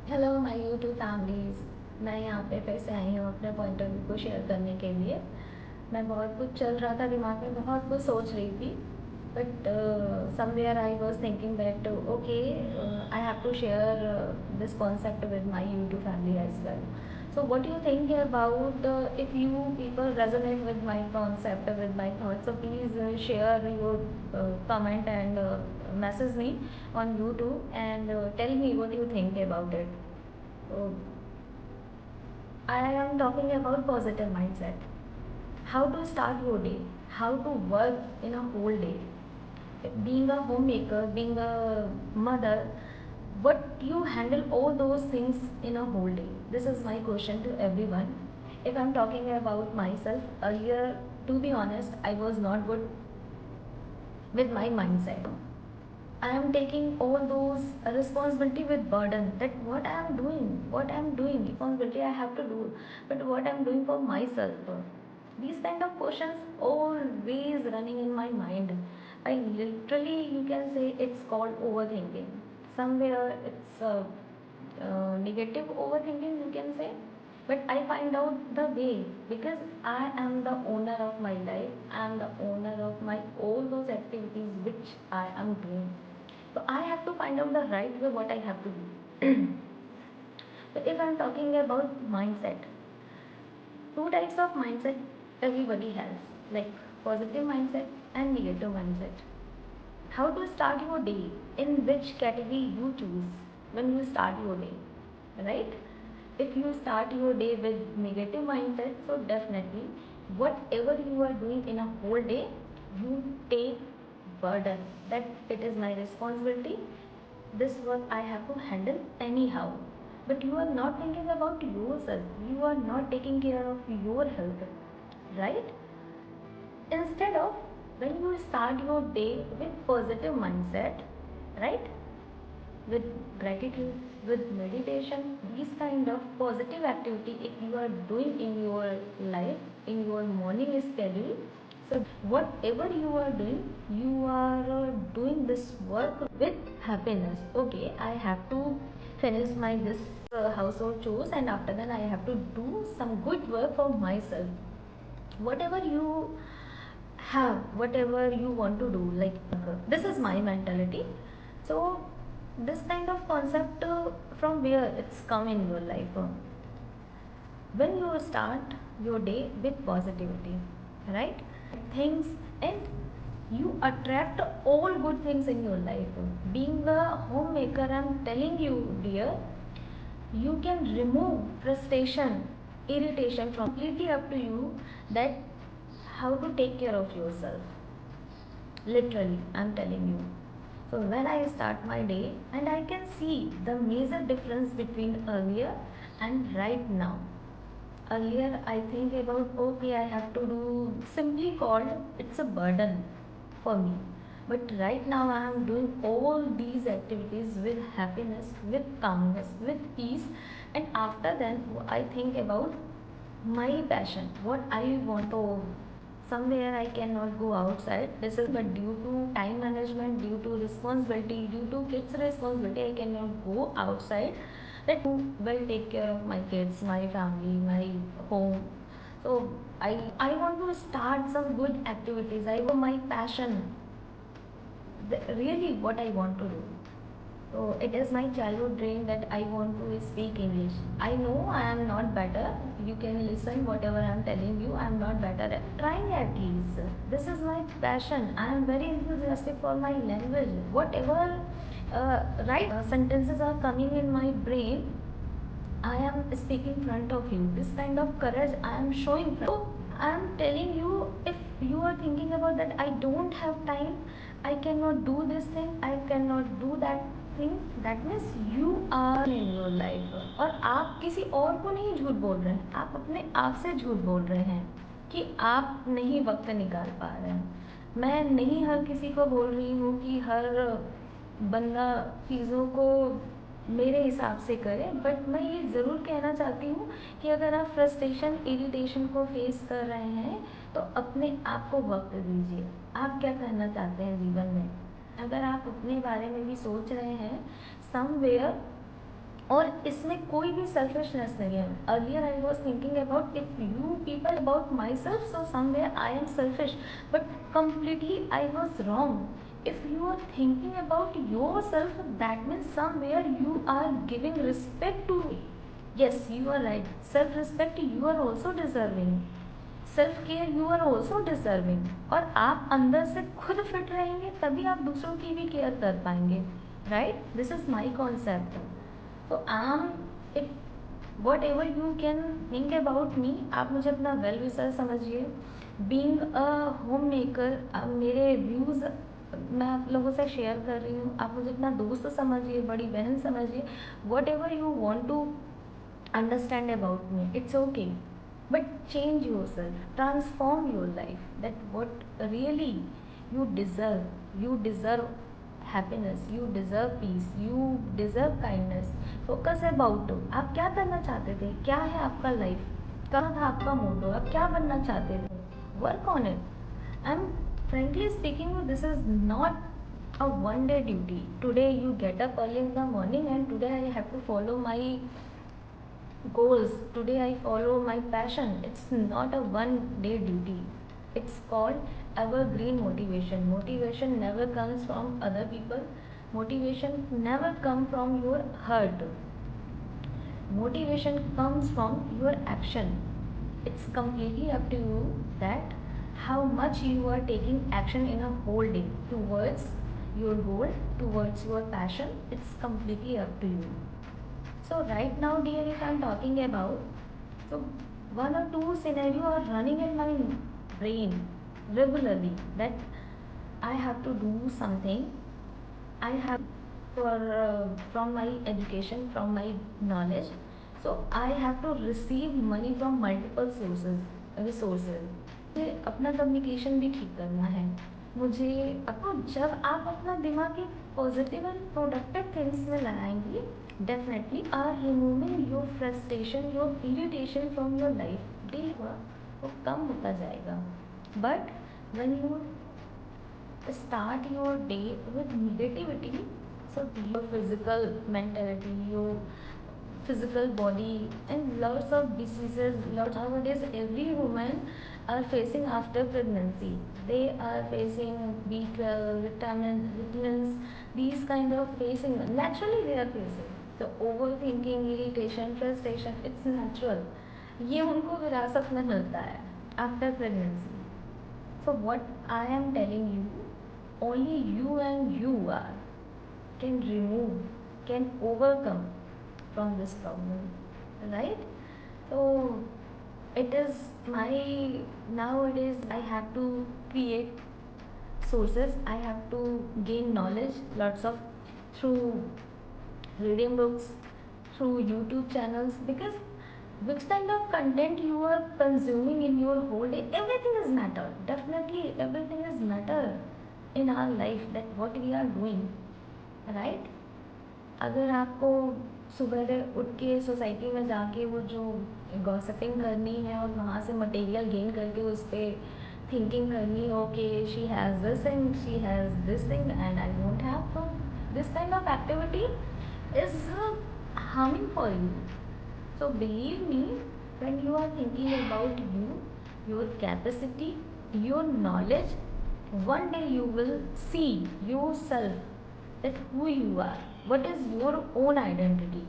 Hello my YouTube families. मैं यहाँ पे फिर से आई हूँ अपने पॉइंट ऑफ व्यू को शेयर करने के लिए। मैं बहुत कुछ चल रहा था दिमाग में, बहुत कुछ सोच रही थी, but somewhere I was thinking that okay, I have to share this concept with my YouTube family as well. So what do you think about, if you people resonate with my concept, with my thoughts, so please share your comment and message me on YouTube and tell me what you think about it. So I am talking about positive mindset. How to start your day, how to work in a whole day. Being a homemaker, being a mother, what you handle all those things in a whole day? This is my question to everyone. If I'm talking about myself, earlier, to be honest, I was not good with my mindset. I am taking all those responsibility with burden, that what I am doing, responsibility I have to do, but what I am doing for myself. These kind of questions always running in my mind. I literally, you can say it's called overthinking. Somewhere it's negative overthinking, you can say, but I find out the way, because I am the owner of my life. I am the owner of my all those activities which I am doing. So I have to find out the right way what I have to do. So if I'm talking about mindset, two types of mindset everybody has, like positive mindset and negative mindset. How to start your day, in which category you choose when you start your day, right? If you start your day with negative mindset, so definitely whatever you are doing in a whole day, you take burden that it is my responsibility, this work I have to handle anyhow. But you are not thinking about yourself, you are not taking care of your health, right? Instead of, when you start your day with positive mindset, right, with gratitude, with meditation, these kind of positive activity if you are doing in your life, in your morning schedule, so whatever you are doing, you are doing this work with happiness. Okay, I have to finish my this household chores, and after that I have to do some good work for myself. Whatever you have, whatever you want to do, like this is my mentality. So this kind of concept, from where it's come in your life? When you start your day with positivity, right, things, and you attract all good things in your life. Being a homemaker, I'm telling you dear, you can remove frustration, irritation from, completely up to you, that how to take care of yourself. Literally, I'm telling you. So when I start my day, and I can see the major difference between earlier and right now. Earlier I think about, okay, I have to do, simply called it's a burden for me. But right now I am doing all these activities with happiness, with calmness, with peace, and after then I think about my passion, what I want to. Somewhere I cannot go outside. This is, but due to time management, due to responsibility, due to kids' responsibility, I cannot go outside. That will take care of my kids, my family, my home. So I want to start some good activities. I want my passion, really what I want to do. So it is my childhood dream that I want to speak English. I know I am not better. You can listen whatever I am telling you. I am not better at trying at least. This is my passion. I am very enthusiastic for my language. Whatever right sentences are coming in my brain, I am speaking in front of you. This kind of courage I am showing. So I am telling you, if you are thinking about that, I don't have time, I cannot do this thing, I cannot do that thing, that means you are in your life. और आप किसी और को नहीं झूठ बोल रहे हैं, आप अपने आप से झूठ बोल रहे हैं कि आप नहीं वक्त निकाल पा रहे हैं. मैं नहीं हर किसी को बोल रही हूँ कि हर बंदा चीज़ों को मेरे हिसाब से करें, बट मैं ये ज़रूर कहना चाहती हूँ कि अगर आप फ्रस्ट्रेशन, इरिटेशन को फेस कर रहे हैं, तो अपने आप को वक्त दीजिए. आप क्या करना चाहते हैं जीवन में? अगर आप अपने बारे में भी सोच रहे हैं, समवेयर और इसमें कोई भी सेल्फिशनेस नहीं है. Earlier I was thinking about if you people about my self, so somewhere I am selfish, but completely I was wrong. If you are thinking about yourself, that means somewhere you are giving respect to me. Yes, you are right. Self respect you are also deserving. Self care you are also deserving. और आप अंदर से खुद fit रहेंगे तभी आप दूसरों की भी केयर कर पाएंगे. Right, this is my concept. तो I am, if whatever you can think about me, आप मुझे अपना वेल विशर समझिए. बींग अ होम मेकर, मेरे व्यूज़ मैं आप लोगों से शेयर कर रही हूँ. आप मुझे अपना दोस्त समझिए, बड़ी बहन समझिए, whatever you want to understand about me, it's okay, but change yourself, transform your life, that what really you deserve happiness, you deserve peace, you deserve kindness. Focus about आप क्या करना चाहते थे, क्या है आपका लाइफ, कहाँ था आपका मोटो, आप क्या बनना चाहते थे, work on it. And frankly speaking, this is not a one day duty. Today you get up early in the morning and today I have to follow my goals, today I follow my passion. It's not a one day duty. It's called evergreen motivation. Motivation never comes from other people. Motivation never comes from your heart. Motivation comes from your action. It's completely up to you that how much you are taking action in a whole day towards your goal, towards your passion. It's completely up to you. So right now, dear, if I'm talking about, so one or two scenario are running in my brain regularly, that I have to do something. I have for from my education, from my knowledge. So I have to receive money from multiple resources. मुझे अपना communication भी ठीक करना है. मुझे आपको, जब आप अपना दिमाग एक पॉजिटिव एंड प्रोडक्टिव थिंग्स में लगाएंगी, definitely are removing your frustration, your irritation from your life. डे हुआ वो कम होता जाएगा. But when you start your day with negativity, so your physical mentality, your physical body, and lots of diseases, lots nowadays every woman are facing after pregnancy. They are facing B12, vitamins, these kind of facing, naturally they are facing. So overthinking, irritation, frustration, it's natural. ये उनको विरासत में मिलता है after pregnancy. So what I am telling you, only you and you are can remove, can overcome from this problem, right? So it is my, nowadays I have to create sources, I have to gain knowledge, lots of, through reading books, through YouTube channels, because which kind of content you are consuming in your whole day, everything is matter. Definitely, everything is matter in our life, that what we are doing, right? अगर आपको सुबह उठ के society में जाके वो जो gossiping करनी है और वहाँ से मटेरियल गेन करके उस पर थिंकिंग करनी हो कि she has this and she has this thing and I don't have, तो this kind of activity is harming for you. So believe me, when you are thinking about you, your capacity, your knowledge, one day you will see yourself that who you are, what is your own identity.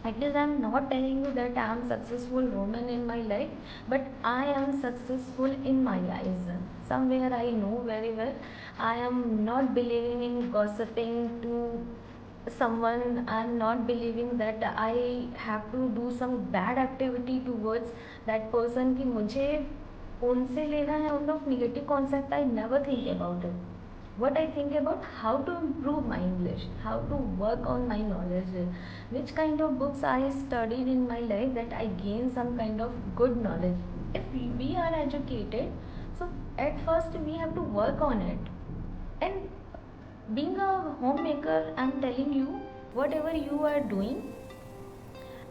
At least I am not telling you that I am successful woman in my life, but I am successful in my eyes. Somewhere I know very well. I am not believing in gossiping to someone. I am not believing that I have to do some bad activity towards that person कि मुझे उनसे लेना है, out of negative concept I never think about it. What I think about how to improve my English, how to work on my knowledge, which kind of books I studied in my life that I gain some kind of good knowledge. If we are educated, so at first we have to work on it. And being a homemaker, I'm telling you, whatever you are doing,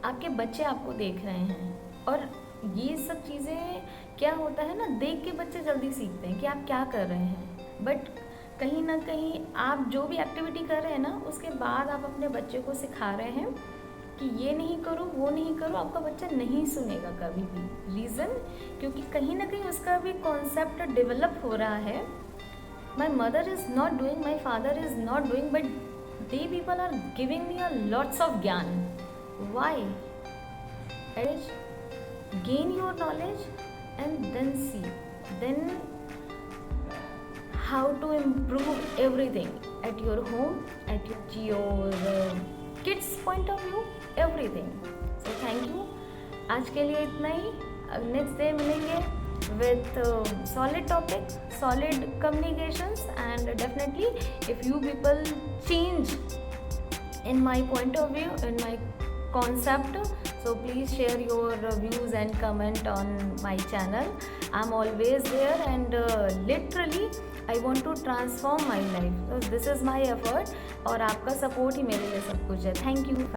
आपके बच्चे आपको देख रहे हैं. और ये सब चीज़ें क्या होता है ना, देख के बच्चे जल्दी सीखते हैं कि आप क्या कर रहे हैं. बट कहीं ना कहीं आप जो भी एक्टिविटी कर रहे हैं ना, उसके बाद आप अपने बच्चे को सिखा रहे हैं कि ये नहीं करो वो नहीं करो, आपका बच्चा नहीं सुनेगा कभी भी। रीज़न, क्योंकि कहीं ना कहीं उसका भी कॉन्सेप्ट डेवलप हो रहा है, my mother is not doing, my father is not doing, but they people are giving me a lots of ज्ञान। Why? Gain your knowledge and then see, then how to improve everything at your home, at your kids point of view, everything. So thank you. आज के लिए इतना ही। Next day मिलेंगे with solid topics, solid communications, and definitely if you people change in my point of view, in my concept, so please share your views and comment on my channel. I'm always there, and literally I want to transform my life, so this is my effort, और आपका support ही मेरे लिए सब कुछ है। Thank you.